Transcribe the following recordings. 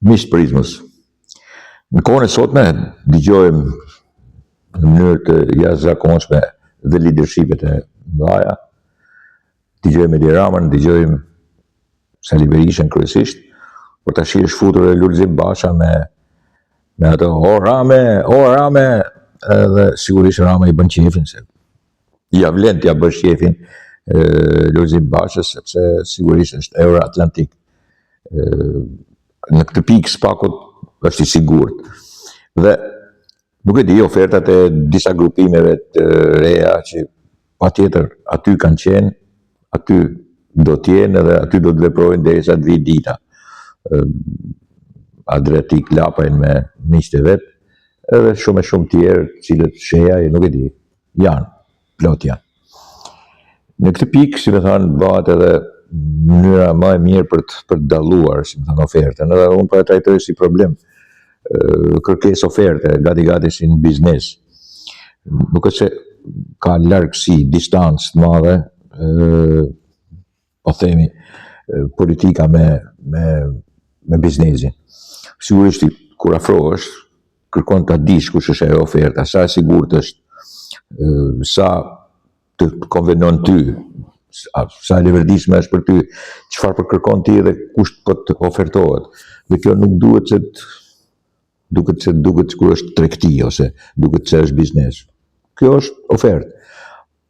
Miqtë Prizmës, në kohën e sotme dëgjojmë në mënyrë të jashtëzakonshme dhe lidershipet e mëdha. Dëgjojmë Edi Ramën, dëgjojmë Sali Berishën kryesisht, por tash është futur e Lulzim Basha me ato o Rame, edhe sigurisht Rama i bën qefin se ja vlen t'ja bësh qefin Lulzim Bashës, sepse sigurisht është Euroatlantik. Në këtë pikë spakut është i sigurt. Dhe nuk e di ofertat e disa grupimeve të reja që patjetër aty kanë qenë, aty do t'jenë edhe aty do të veprojnë derisa të vijë dita. Adriatik lapajnë me miqtë e vet, edhe shumë tjerë, cilët sheja nuk e di, plot janë. Në këtë pikë, si me thënë, bëhet edhe mënyra më e mirë për të dalluar, si me thënë, ofertën. Edhe unë po e trajtoj si problem kërkesë oferte, gati si në biznes. Nuk është se ka largësi, distancë të madhe, po themi, politika me biznesin. Sigurisht, kur afrohesh, kërkon ta dish kush është ajo oferta, sa e sigurt është, sa të konvenon ty, sa e leverdishme është për ty, çfarë po kërkon ti dhe kush po të ofertohet. Dhe kjo nuk duhet kur është tregti ose duket se është biznes. Kjo është ofertë.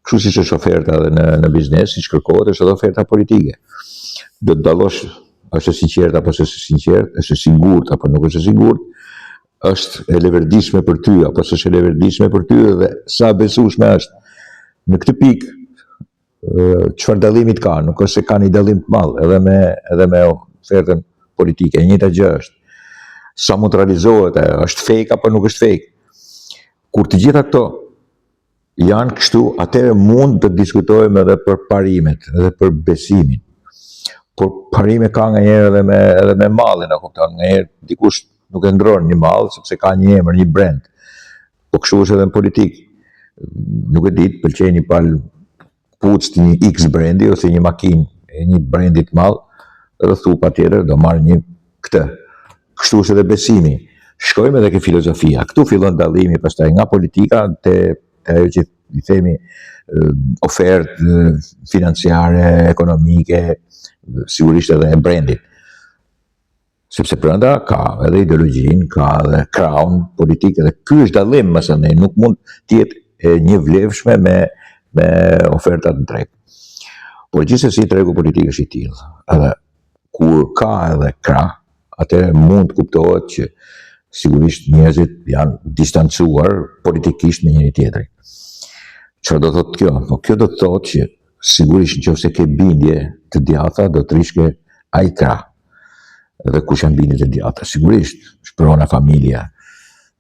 Kështu siç është oferta edhe në biznes, siç kërkohet, është edhe oferta politike. Do të dallosh, është e sinqert apo s'është e sinqert, është e sigurt apo nuk është e sigurt, është e leverdishme për ty apo s'është e leverdishme për ty dhe sa besueshme është. Në këtë pikë, çfarë dallimit ka? Nuk është se ka një dallim të madh edhe me ofertën politike. E njëjta gjë është. Sa mund të realizohet, është fake apo nuk është fake. Kur të gjitha këto janë kështu, atëherë mund të diskutojmë edhe për parimet, edhe për besimin. Por parime ka nganjëherë edhe me mallin, a kupton? Nganjëherë dikush nuk e ndron një mall sepse ka një emër, një brand. Po kështu është edhe në politikë. Nuk e di, pëlqej një palë puc të një X brandi ose një makinë e një brandi të madh, edhe thu patjetër do marr një këtë. Kështu është edhe besimi. Shkojmë edhe ke filozofia. Këtu fillon dallimi pastaj nga politika te ajo që i themi ofertë financiare, ekonomike, sigurisht edhe e brandit. Sepse brenda ka edhe ideologjinë, ka edhe crown politikë, dhe ky është dallim, mësënë, nuk mund të jetë një vlefshme me ofertat në treg. Por gjithsesi tregu politik është i tillë. Edhe kur ka edhe krah, atëherë mund të kuptohet që sigurisht njerëzit janë distancuar politikisht me njëri tjetrin. Çfarë do thotë kjo? Po kjo do të thotë që sigurisht nëse ke bindje të djatha do të rishke ai krah. Dhe kush janë bindjet e djatha? Sigurisht shprehona familja,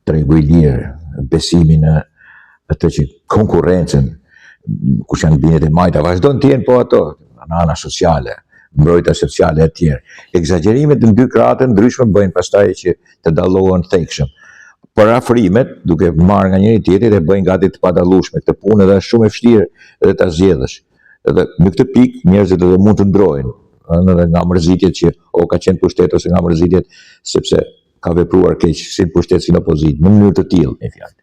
tregu i lirë, besimi në atë që konkurrencën, kush janë bindjet e majta, vazhdon të jenë po ato, në ana sociale, mbrojtja sociale e tjerë. Egzagerimet në dy krahët ndryshme bëjnë pastaj që të dallohen thekshëm. Por afrimet, duke marrë nga njëri tjetri, dhe bëjnë gati të padallueshme këtë punë, dhe është shumë e vështirë edhe ta zgjedhësh. Edhe në këtë pikë njerëzit edhe mund të ndrojnë, edhe nga mërzitjet që ka qenë pushtet ose nga mërzitjet sepse ka vepruar keq si në pushtet si në opozitë, në mënyrë të tillë, me fjalë.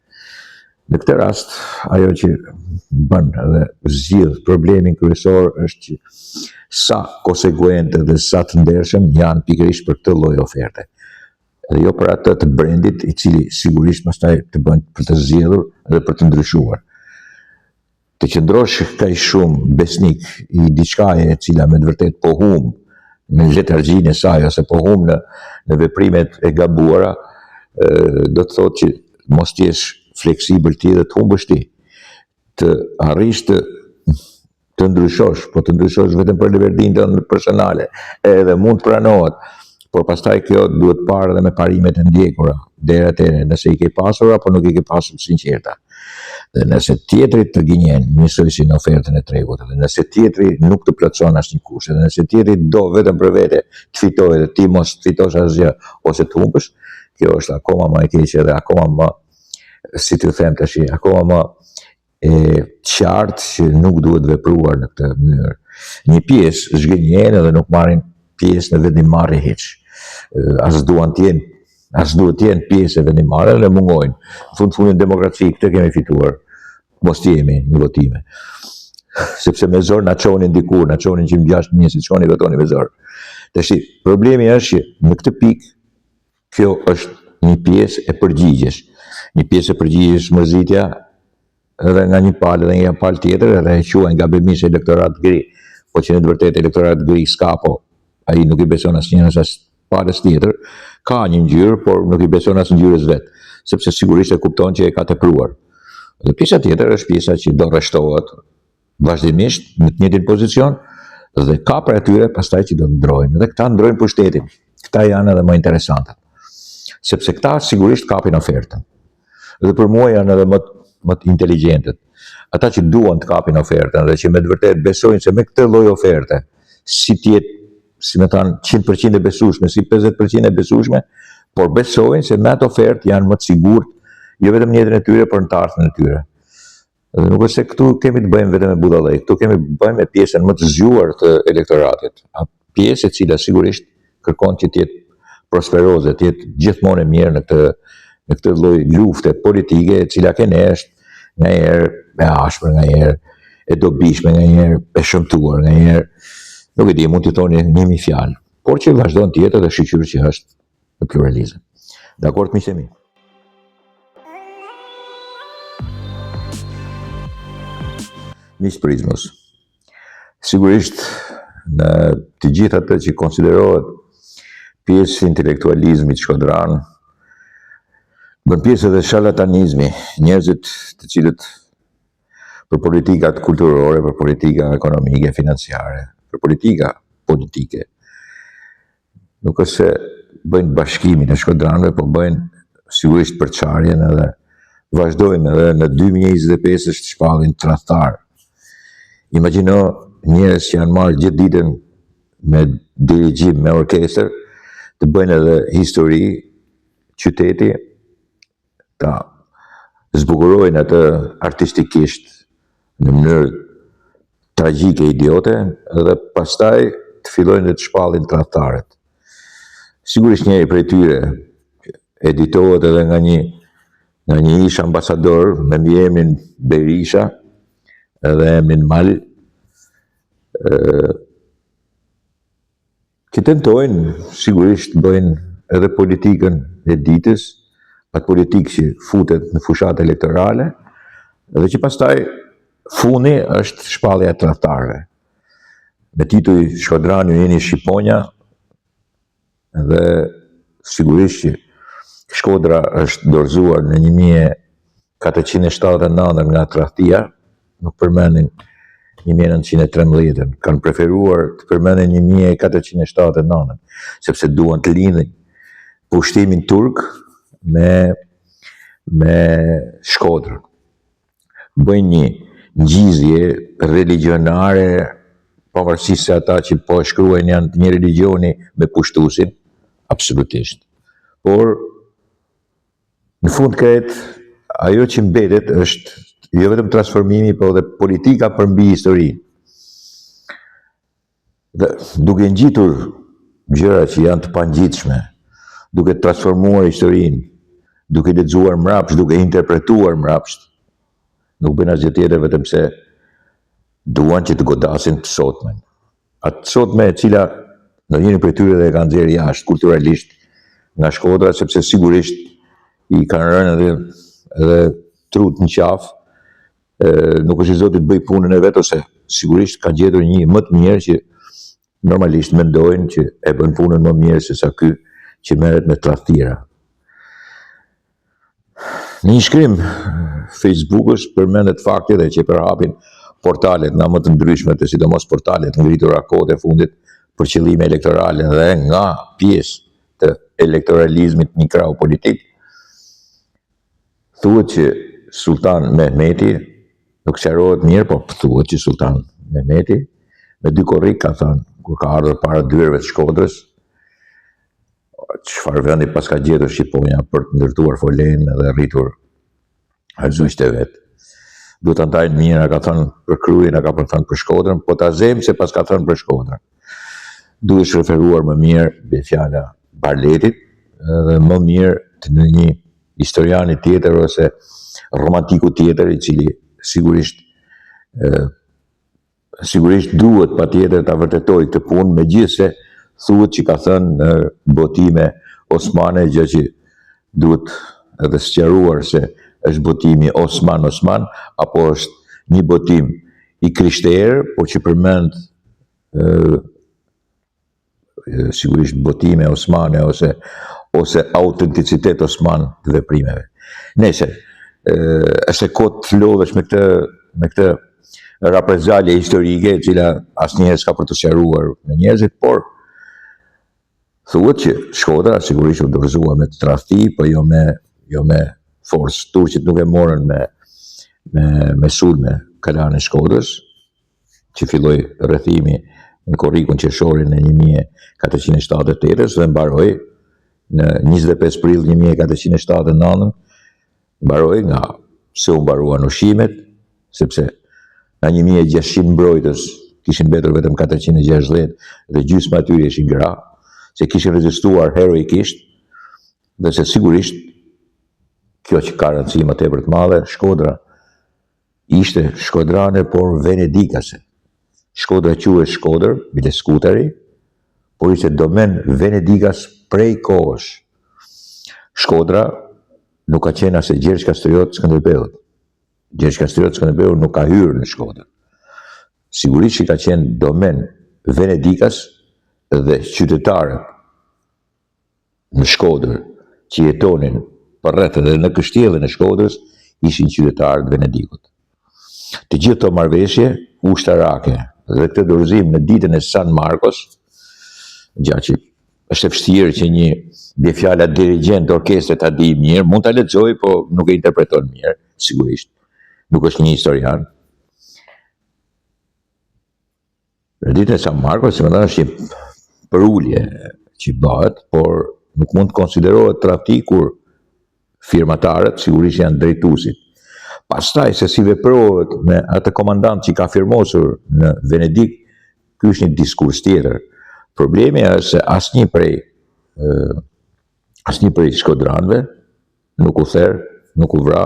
Në këtë rast, ajo që bën edhe zgjidh problemin kryesor është që sa konsekuente dhe sa të ndershëm janë pikërisht për këtë lloj oferte. Dhe jo për atë të brandit i cili sigurisht pastaj të bën për të zgjedhur dhe për të ndryshuar. Të qëndrosh kaq shumë besnik i diçkaje e cila me të vërtet po humb në letargjinë e saj ose po humb në veprimet e gabuara, do të thotë që mos t'jesh fleksibël ti dhe të humbësh ti. Të arrish të ndryshosh, po të ndryshosh vetëm për leverdinë tënde personale, edhe mund të pranohet, por pastaj kjo duhet parë edhe me parimet e ndjekura, deri atëherë nëse i ke pasur apo nuk i ke pasur sinqerta. Dhe nëse tjetri të gënjen, njësoj si në ofertën e tregut, dhe nëse tjetri nuk të plotson asnjë kusht, dhe nëse tjetri do vetëm për vete të fitojë dhe ti mos të fitosh asgjë ose të humbësh, kjo është akoma më e keqe dhe akoma më, si të them tash, akoma më e qartë që nuk duhet vepruar në këtë mënyrë. Një pjesë zgënjen dhe nuk marrin pjesë në vendimmarrje hiç. as duhet të jenë pjesë e vendimare dhe mungojnë. Në fundin demokraci, këtë kemi fituar, mos të jemi në votime. Sepse me zor na çonin dikur, na çonin që më 6 si çoni votoni me zor. Tash problemi është që në këtë pikë kjo është një pjesë e përgjigjesh. Një pjesë e përgjigjesh mërzitja edhe nga një palë dhe nga një palë tjetër edhe e quajnë gabimisht elektorat gri. Po që në të vërtetë elektorat gri s'ka, po ai nuk i beson asnjërs as palës tjetër, ka një ngjyrë, por nuk i beson as ngjyrës vet, sepse sigurisht e kupton që e ka tepruar. Dhe pjesa tjetër është pjesa që do rreshtohet vazhdimisht në të njëjtin pozicion dhe ka për atyre pastaj që do ndrojnë dhe këta ndrojnë pushtetin. Këta janë edhe më interesantët. Sepse këta sigurisht kapin ofertën. Dhe për mua janë edhe më të inteligjentët. Ata që duan të kapin ofertën dhe që me të vërtetë besojnë se me këtë lloj oferte, si tjetë, si me thanë, 100% e besueshme, si 50% e besueshme, por besojnë se me atë ofertë janë më të sigurt, jo vetëm në jetën e tyre, por në të ardhmen e tyre. Dhe nuk është se këtu kemi të bëjmë vetëm me budallëk, këtu kemi të bëjmë me pjesën më të zgjuar të elektoratit. Pjesë e cila sigurisht kërkon që të jetë prosperoze, të jetë gjithmonë e mirë në këtë lloj lufte politike, e cila është nganjëherë e ashpër, nganjëherë e dobishme, nganjëherë e shëmtuar, nganjëherë nuk e di, mund të thoni 1000 fjalë, por që vazhdon të jetë edhe shoqëri që është në pluralizëm. Dakord, miqtë e mi? Miqtë Prizmës, sigurisht në të gjithë atë që konsiderohet pjesë intelektualizmit shkodran, bën pjesë edhe sharlatanizmi, njerëzit të cilët për politikat kulturore, për politika ekonomike, financiare, për politika politike, nuk është se bëjnë bashkimin e shkodranëve, po bëjnë sigurisht përçarjen edhe vazhdojnë edhe në 2025 është shpallin tradhtar. Imagjino njerëz që janë marrë gjithë ditën me dirigjim, me orkestër, të bëjnë edhe histori, qyteti, ta zbukurojnë atë artistikisht në mënyrë tragjike, idiote, dhe pastaj të fillojnë të shpallin tradhtarët. Sigurisht njëri prej tyre editohet edhe nga një ish ambasador me emrin Berisha edhe emrin Mal, që tentojnë sigurisht bëjnë edhe politikën e ditës, atë politikë që futet në fushat elektorale, dhe që pastaj funi është shpallja e tradhtarëve. Me titull Shkodrani jeni Shqiponja, dhe sigurisht që Shkodra është dorëzuar në 1479 nga tradhtia, nuk përmenin 1913, kanë preferuar të përmenin 1479, sepse duan të lidhin pushtimin turk me Shkodrën. Bëjnë një ngjizje religionare, pavarësisht se ata që po shkruajnë janë të një religioni me pushtuesin, absolutisht. Por në fund krejt, ajo që mbetet është jo vetëm transformimi, por edhe politika përmbi historinë. Dhe duke ngjitur gjëra që janë të pangjitshme, duke transformuar historinë, duke lexuar mbrapsht, duke interpretuar mbrapsht, nuk bën asgjë tjetër vetëm se duan që të godasin të sotmen. Atë sotme e cila në njërin prej tyre dhe e kanë nxjerrë jashtë kulturalisht nga Shkodra, sepse sigurisht i kanë rënë edhe trut në qafë, nuk është i Zotit bëj punën e vet, ose sigurisht kanë gjetur një më të mirë që normalisht mendojnë që e bën punën më mirë se sa ky që merret me tradhtira. Në një shkrim Facebook-ës përmendet fakti dhe që përhapin portalet nga më të ndryshme, të sidomos portalet ngritura kohët e fundit për qëllime elektorale dhe nga pjesë të elektoralizmit një krau politik, thuhet që Sultan Mehmeti, nuk sqarohet mirë, po thuhet që Sultan Mehmeti me 2 korrik ka thënë, kur ka ardhur para dyerve të Shkodrës, çfarë vendi pas ka gjetur Shqiponja për të ndërtuar folen dhe rritur arzuqt e vet. Duhet ta ndajnë mirë, ka thënë për Krujin, ka thënë për Shkodrën, po ta zem se pas ka thënë për Shkodrën. Duhet referuar më mirë be fjala Barletit, dhe më mirë të në një historiani tjetër ose romantiku tjetër i cili sigurisht duhet pa tjetër të vërtetoj këtë punë, me gjithë se thuhet që ka thënë në botime Osmane, gjë që duhet edhe sqaruar se është botimi Osman, apo është një botim i krishterë, po që përmend sigurisht botime Osmane ose autenticitet Osman të veprimeve. Nese, është e kohë të lodhesh me këtë raprezalje historike, e cila asnjëherë s'ka për të sqaruar me njerëzit, por thuhet që Shkodra sigurisht u dorëzua me tradhti, po jo me forcë. Turqit nuk e morën me sulme kalanin e Shkodrës, që filloi rrethimi në korrikun qershorin e 1478 dhe mbaroi në 25 prill 1479, mbaroi nga se u mbaruan ushqimet, sepse nga 1600 mbrojtës kishin mbetur vetëm 460 dhe gjysma atyre ishin gra, se kishin rezistuar heroikisht, dhe se sigurisht kjo që ka rëndësi më tepër të madhe, Shkodra ishte shkodrane, por venedikase. Shkodra quhet Shkodër, bile skutari, por ishte domen venedikas prej kohësh. Shkodra nuk ka qenë as e Gjergj Kastriot Skënderbeut. Gjergj Kastriot Skënderbeut nuk ka hyrë në Shkodër. Sigurisht që ka qenë domen venedikas dhe qytetarët në Shkodër që jetonin përreth dhe në kështjellën e Shkodrës ishin qytetarët Venedikut. Të gjithë këto marrëveshje ushtarake dhe këtë dorëzim në ditën e San Marcos, gjatë që është e vështirë që një bjefjala dirigent orkestre ta di mirë, mund ta lexoj, po nuk e interpreton mirë, sigurisht. Nuk është një historian. Në ditën e San Marcos, më thënë, është një përulje që bëhet, por nuk mund të konsiderohet tradhti kur firmatarët sigurisht janë drejtuesit. Pastaj se si veprohet me atë komandant që ka firmosur në Venedik, ky është një diskurs tjetër. Problemi është se asnjë prej shkodranëve nuk u therr, nuk u vra,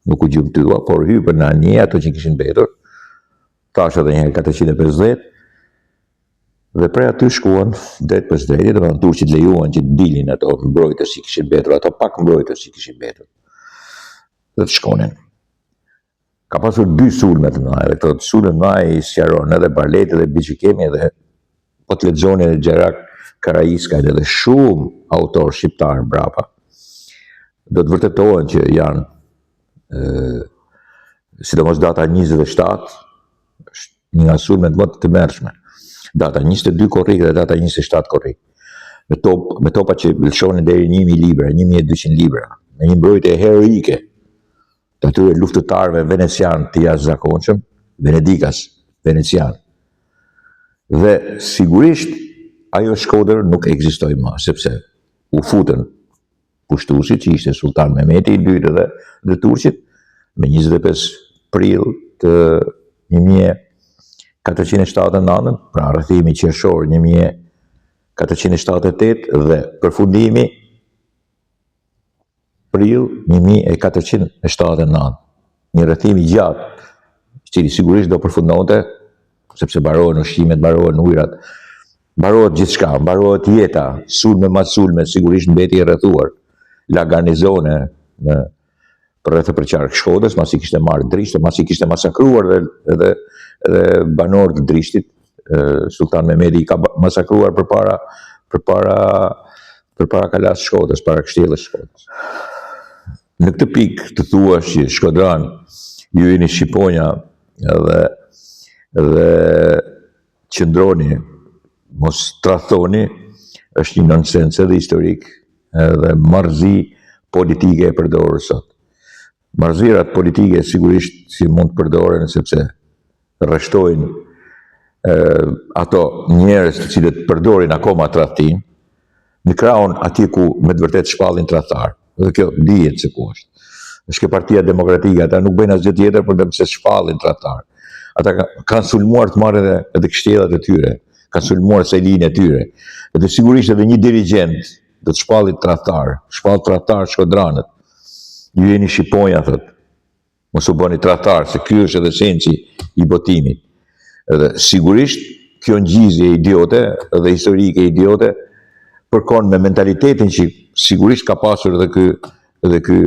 nuk u gjymtya, por hypën në anije ato që kishin mbetur, tash edhe një herë 450, dhe prej aty shkuan drejt për drejt, dhe turqit lejuan që dilin ato mbrojtës që kishin mbetur, ato pak mbrojtës që kishin mbetur, dhe të shkonin. Ka pasur 2 sulme të mëdha, dhe këto sulme të mëdha i sqaron edhe Barleti dhe Biçikemi, dhe po të lexoni edhe Xherak Karaiskaj dhe shumë autor shqiptar mbrapa, do të vërtetohen që janë, sidomos data 27, është një nga sulmet më të mërshme. Data 22 korrik dhe data 27 korrik. Me topa që lëshonin deri 1000 libra, 1200 libra, me një mbrojtje heroike të atyre luftëtarëve venecian të jashtëzakonshëm, venedikas, venecian. Dhe sigurisht ajo Shkodër nuk ekzistoi më, sepse u futën pushtuesit, që ishte Sultan Mehmeti i dytë dhe turqit, me 25 prill të 1479, pra rrethimi qershor 1478 dhe përfundimi prill 1479. Një rrethim i gjatë, i cili sigurisht do përfundonte, sepse mbarohen ushqimet, mbarohen ujrat, mbarohet gjithçka, mbarohet jeta, sulme mas sulme, sigurisht mbeti i rrethuar. La garnizone në rreth për qark Shkodrës, masi kishte marrë Drishtë, masi kishte masakruar edhe banorët të Drishtit, Sultan Mehmeti i ka masakruar përpara kalas Shkodrës, para kështjellës Shkodrës. Në këtë pikë të thuash që Shkodran ju jeni shqiponja dhe qëndroni, mos tradhtoni, është një nonsens edhe historik dhe marrëzi politike e përdorur sot. Marrëzirat politike sigurisht si mund të përdoren sepse rreshtojnë ato njerëz të cilët përdorin akoma tradhtin në krahun atje ku me të vërtet shpallin tradhtar. Dhe kjo dihet se ku është. Është kjo Partia Demokratike, ata nuk bëjnë asgjë tjetër përveç se shpallin tradhtar. Ata kanë sulmuar të marrë edhe kështjellat e tyre, ka sulmuar Selin e tyre. Dhe sigurisht edhe një dirigent do të shpallit tradhtar Shkodranët. Ju jeni shqiponja, thot. Mos u bëni tradhtar, se ky është edhe sensi i botimit. Edhe sigurisht kjo ngjizje idiote dhe historike idiote përkon me mentalitetin që sigurisht ka pasur edhe ky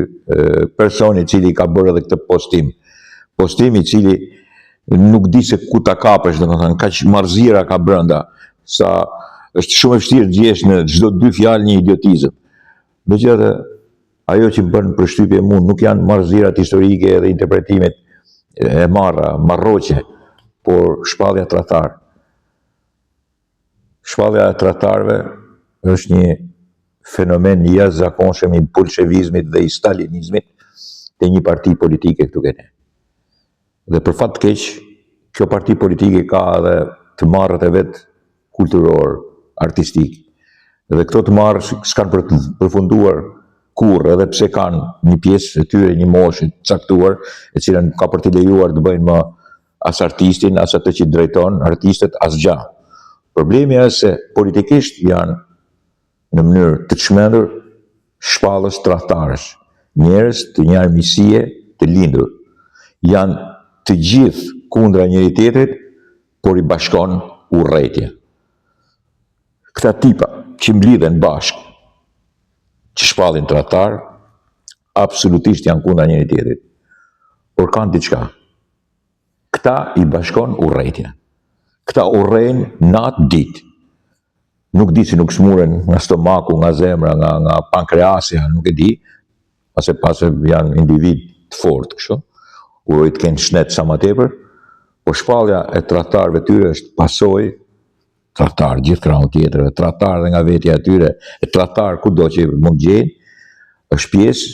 person i cili ka bërë edhe këtë postim i cili nuk di se ku ta kapësh, domethënë kaq marrëzira ka brenda, sa është shumë e vështirë të gjesh në çdo 2 fjalë një idiotizëm. Megjithatë, ajo që bën përshtypje mua nuk janë marrëzirat historike dhe interpretimet e marrëroqe, por shpallja tradhtar. Shpallja e tradhtarëve është një fenomen i jashtëzakonshëm i bolshevizmit dhe i stalinizmit te një parti politike këtu ke ne. Dhe për fat të keq, kjo parti politike ka edhe të marrët e vet kulturor, artistik. Dhe këto të marrë s'kan përfunduar kur, edhe pse kanë një pjesë e tyre, një moshë caktuar, e cila nuk ka për t'i lejuar të bëjnë më as artistin, as atë që drejton artistët, as gjë. Problemi është se politikisht janë në mënyrë të çmendur shpallës tradhtarësh, njerëz të një armiqësie të lindur. Janë të gjithë kundra njëri tjetrit, por i bashkon urrëtia. Këta tipa që mblidhen bashkë, që shpallin tradhtar, absolutisht janë kundra njëri tjetrit, por kanë diçka. Këta i bashkon urrëtia. Këta urrejnë natë ditë. Nuk di si nuk smuren nga stomaku, nga zemra, nga pankreasja, nuk e di, pase janë individ të fortë kështu, urojnë të kenë shnet sa më tepër, por shpallja e tradhtarëve tyre është pasojë tradhtar gjithë krahun tjetër, tradhtar dhe nga vetja e tyre, tradhtar kudo që mund gjejnë, është pjesë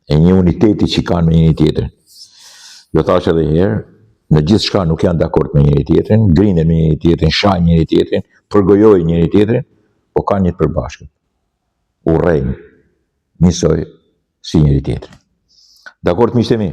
e një uniteti që kanë me njëri tjetrin. Jo thash edhe herë, në gjithë shka nuk janë dakord me njëri tjetrin, grinen me njëri tjetrin, shajnë njëri tjetrin, përgojojnë njëri tjetrin, po kanë një të përbashkët. Urrejnë njësoj si njëri tjetrin. Dakord miqtë e mi?